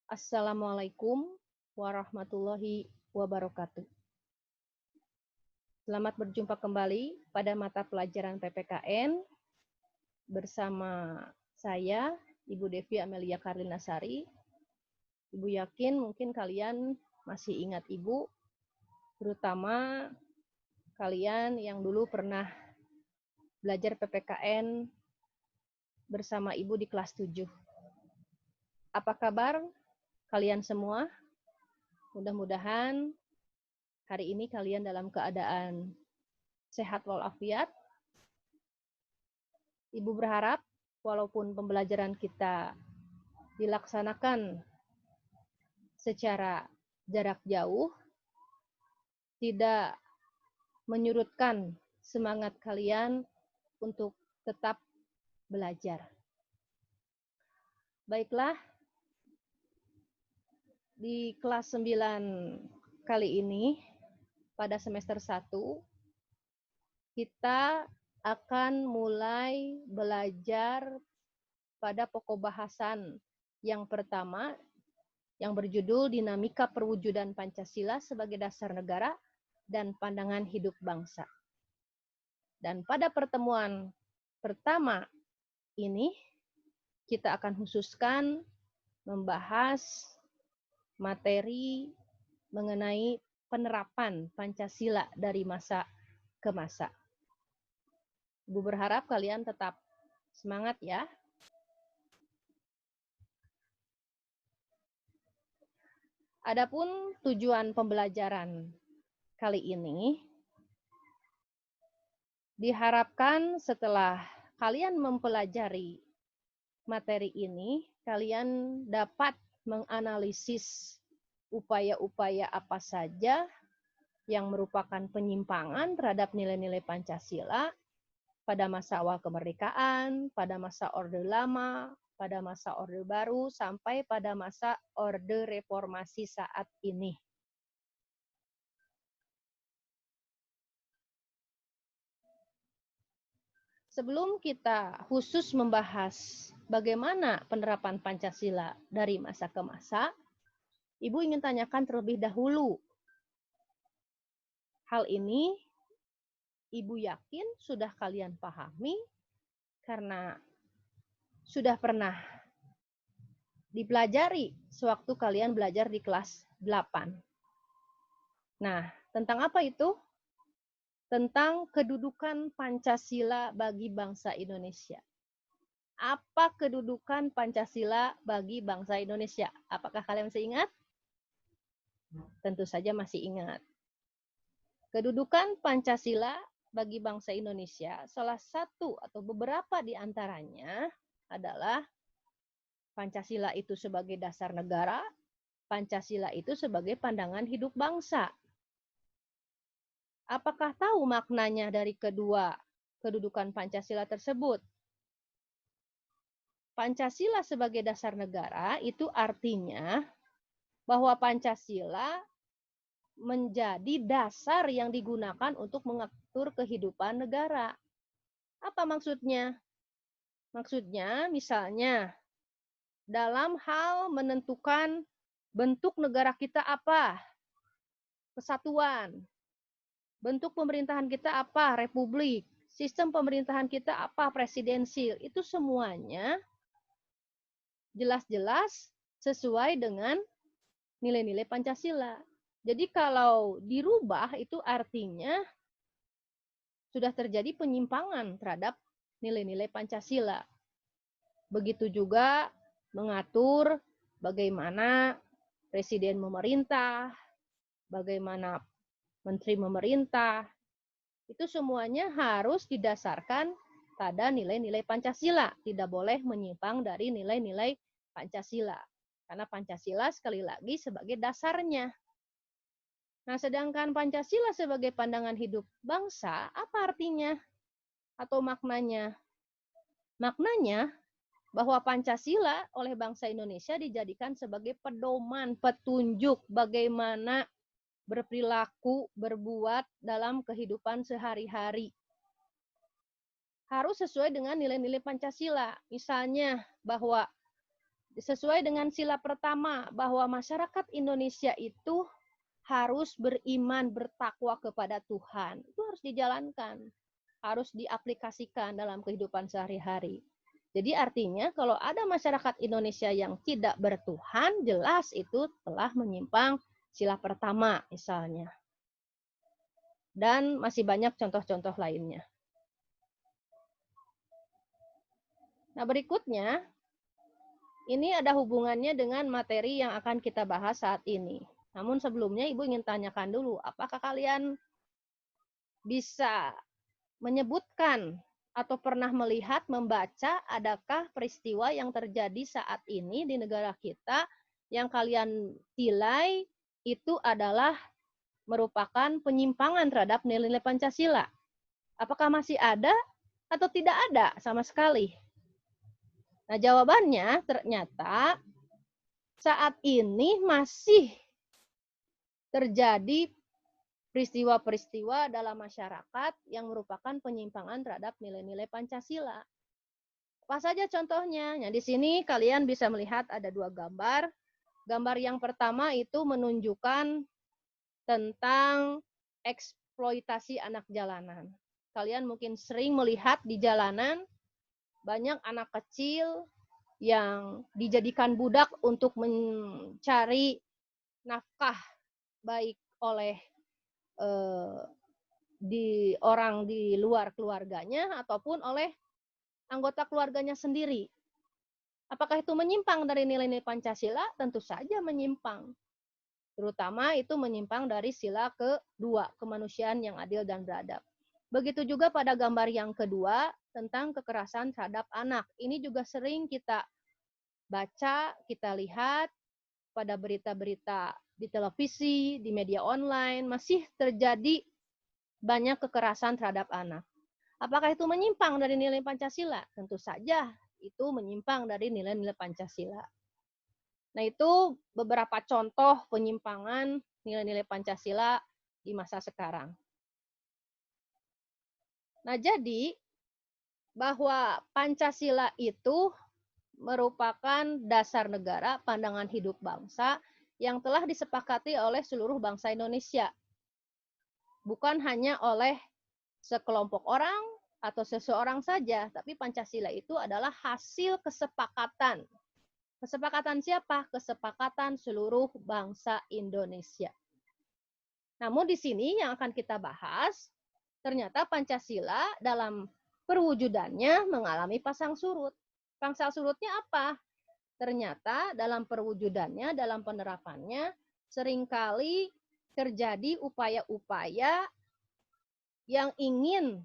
Assalamualaikum warahmatullahi wabarakatuh. Selamat berjumpa kembali pada mata pelajaran PPKN bersama saya, Ibu Devi Amelia Karlina Sari. Ibu yakin mungkin kalian masih ingat Ibu, terutama kalian yang dulu pernah belajar PPKN bersama Ibu di kelas 7. Apa kabar kalian semua? Mudah-mudahan hari ini kalian dalam keadaan sehat walafiat. Ibu berharap walaupun pembelajaran kita dilaksanakan secara jarak jauh, tidak menyurutkan semangat kalian untuk tetap belajar. Baiklah, di kelas 9 kali ini, pada semester 1, kita akan mulai belajar pada pokok bahasan yang pertama yang berjudul Dinamika Perwujudan Pancasila sebagai Dasar Negara dan Pandangan Hidup Bangsa. Dan pada pertemuan pertama ini kita akan khususkan membahas materi mengenai penerapan Pancasila dari masa ke masa. Ibu berharap kalian tetap semangat ya. Adapun tujuan pembelajaran kali ini, diharapkan setelah kalian mempelajari materi ini, kalian dapat menganalisis upaya-upaya apa saja yang merupakan penyimpangan terhadap nilai-nilai Pancasila pada masa awal kemerdekaan, pada masa Orde Lama, pada masa Orde Baru, sampai pada masa Orde Reformasi saat ini. Sebelum kita khusus membahas bagaimana penerapan Pancasila dari masa ke masa, Ibu ingin tanyakan terlebih dahulu. Hal ini Ibu yakin sudah kalian pahami karena sudah pernah dipelajari sewaktu kalian belajar di kelas 8. Nah, tentang apa itu? Tentang kedudukan Pancasila bagi bangsa Indonesia. Apa kedudukan Pancasila bagi bangsa Indonesia? Apakah kalian masih ingat? Tentu saja masih ingat. Kedudukan Pancasila bagi bangsa Indonesia, salah satu atau beberapa di antaranya adalah Pancasila itu sebagai dasar negara, Pancasila itu sebagai pandangan hidup bangsa. Apakah tahu maknanya dari kedua kedudukan Pancasila tersebut? Pancasila sebagai dasar negara itu artinya bahwa Pancasila menjadi dasar yang digunakan untuk mengatur kehidupan negara. Apa maksudnya? Maksudnya misalnya dalam hal menentukan bentuk negara kita apa? Kesatuan. Bentuk pemerintahan kita apa? Republik. Sistem pemerintahan kita apa? Presidensil. Itu semuanya jelas-jelas sesuai dengan nilai-nilai Pancasila. Jadi kalau dirubah itu artinya sudah terjadi penyimpangan terhadap nilai-nilai Pancasila. Begitu juga mengatur bagaimana presiden memerintah, bagaimana menteri memerintah, itu semuanya harus didasarkan pada nilai-nilai Pancasila. Tidak boleh menyimpang dari nilai-nilai Pancasila. Karena Pancasila sekali lagi sebagai dasarnya. Nah, sedangkan Pancasila sebagai pandangan hidup bangsa, apa artinya? Atau maknanya? Maknanya bahwa Pancasila oleh bangsa Indonesia dijadikan sebagai pedoman, petunjuk bagaimana berperilaku, berbuat dalam kehidupan sehari-hari. Harus sesuai dengan nilai-nilai Pancasila. Misalnya bahwa sesuai dengan sila pertama bahwa masyarakat Indonesia itu harus beriman, bertakwa kepada Tuhan. Itu harus dijalankan, harus diaplikasikan dalam kehidupan sehari-hari. Jadi artinya kalau ada masyarakat Indonesia yang tidak bertuhan, jelas itu telah menyimpang sila pertama misalnya. Dan masih banyak contoh-contoh lainnya. Nah, berikutnya, ini ada hubungannya dengan materi yang akan kita bahas saat ini. Namun sebelumnya Ibu ingin tanyakan dulu, apakah kalian bisa menyebutkan atau pernah melihat, membaca, adakah peristiwa yang terjadi saat ini di negara kita yang kalian nilai itu adalah merupakan penyimpangan terhadap nilai-nilai Pancasila? Apakah masih ada atau tidak ada sama sekali? Nah, jawabannya ternyata saat ini masih terjadi peristiwa-peristiwa dalam masyarakat yang merupakan penyimpangan terhadap nilai-nilai Pancasila. Apa saja contohnya? Nah, di sini kalian bisa melihat ada dua gambar. Gambar yang pertama itu menunjukkan tentang eksploitasi anak jalanan. Kalian mungkin sering melihat di jalanan banyak anak kecil yang dijadikan budak untuk mencari nafkah baik oleh orang di luar keluarganya ataupun oleh anggota keluarganya sendiri. Apakah itu menyimpang dari nilai-nilai Pancasila? Tentu saja menyimpang. Terutama itu menyimpang dari sila kedua, kemanusiaan yang adil dan beradab. Begitu juga pada gambar yang kedua tentang kekerasan terhadap anak. Ini juga sering kita baca, kita lihat pada berita-berita di televisi, di media online, masih terjadi banyak kekerasan terhadap anak. Apakah itu menyimpang dari nilai Pancasila? Tentu saja itu menyimpang dari nilai-nilai Pancasila. Nah, itu beberapa contoh penyimpangan nilai-nilai Pancasila di masa sekarang. Nah, jadi bahwa Pancasila itu merupakan dasar negara, pandangan hidup bangsa yang telah disepakati oleh seluruh bangsa Indonesia. Bukan hanya oleh sekelompok orang atau seseorang saja, tapi Pancasila itu adalah hasil kesepakatan. Kesepakatan siapa? Kesepakatan seluruh bangsa Indonesia. Namun di sini yang akan kita bahas, ternyata Pancasila dalam perwujudannya mengalami pasang surut. Pasang surutnya apa? Ternyata dalam perwujudannya, dalam penerapannya, seringkali terjadi upaya-upaya yang ingin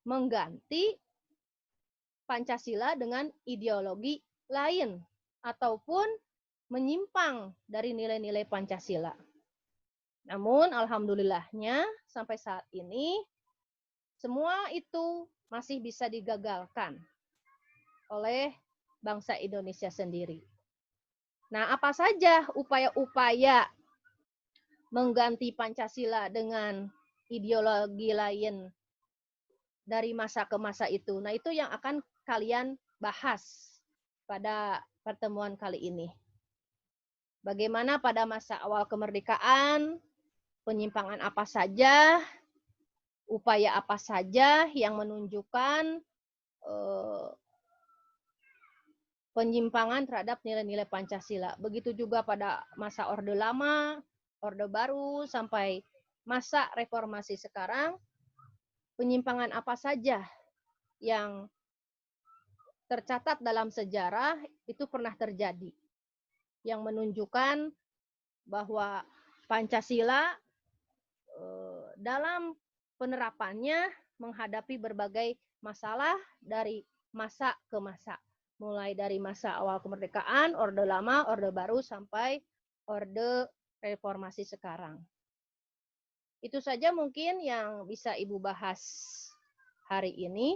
mengganti Pancasila dengan ideologi lain ataupun menyimpang dari nilai-nilai Pancasila. Namun alhamdulillahnya sampai saat ini semua itu masih bisa digagalkan oleh bangsa Indonesia sendiri. Nah, apa saja upaya-upaya mengganti Pancasila dengan ideologi lain dari masa ke masa itu? Nah, itu yang akan kalian bahas pada pertemuan kali ini. Bagaimana pada masa awal kemerdekaan, penyimpangan apa saja, upaya apa saja yang menunjukkan penyimpangan terhadap nilai-nilai Pancasila. Begitu juga pada masa Orde Lama, Orde Baru, sampai masa reformasi sekarang, penyimpangan apa saja yang tercatat dalam sejarah itu pernah terjadi. Yang menunjukkan bahwa Pancasila dalam penerapannya menghadapi berbagai masalah dari masa ke masa. Mulai dari masa awal kemerdekaan, Orde Lama, Orde Baru, sampai Orde Reformasi sekarang. Itu saja mungkin yang bisa Ibu bahas hari ini.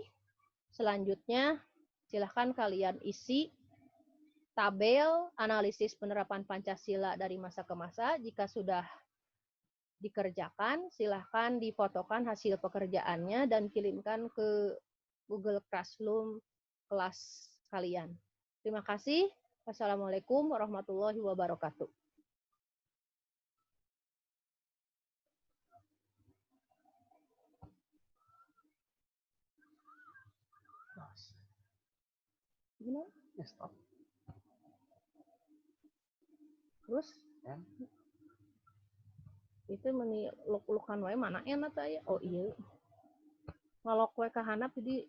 Selanjutnya, silahkan kalian isi tabel analisis penerapan Pancasila dari masa ke masa. Jika sudah dikerjakan, silahkan difotokan hasil pekerjaannya dan kirimkan ke Google Classroom kelas kalian. Terima kasih. Wassalamualaikum warahmatullahi wabarakatuh. Gimana? Ya, stop. Terus Ya. itu meni luk-lukan wae mana enak teh. Oh iya. Ngalok we ka handap jadi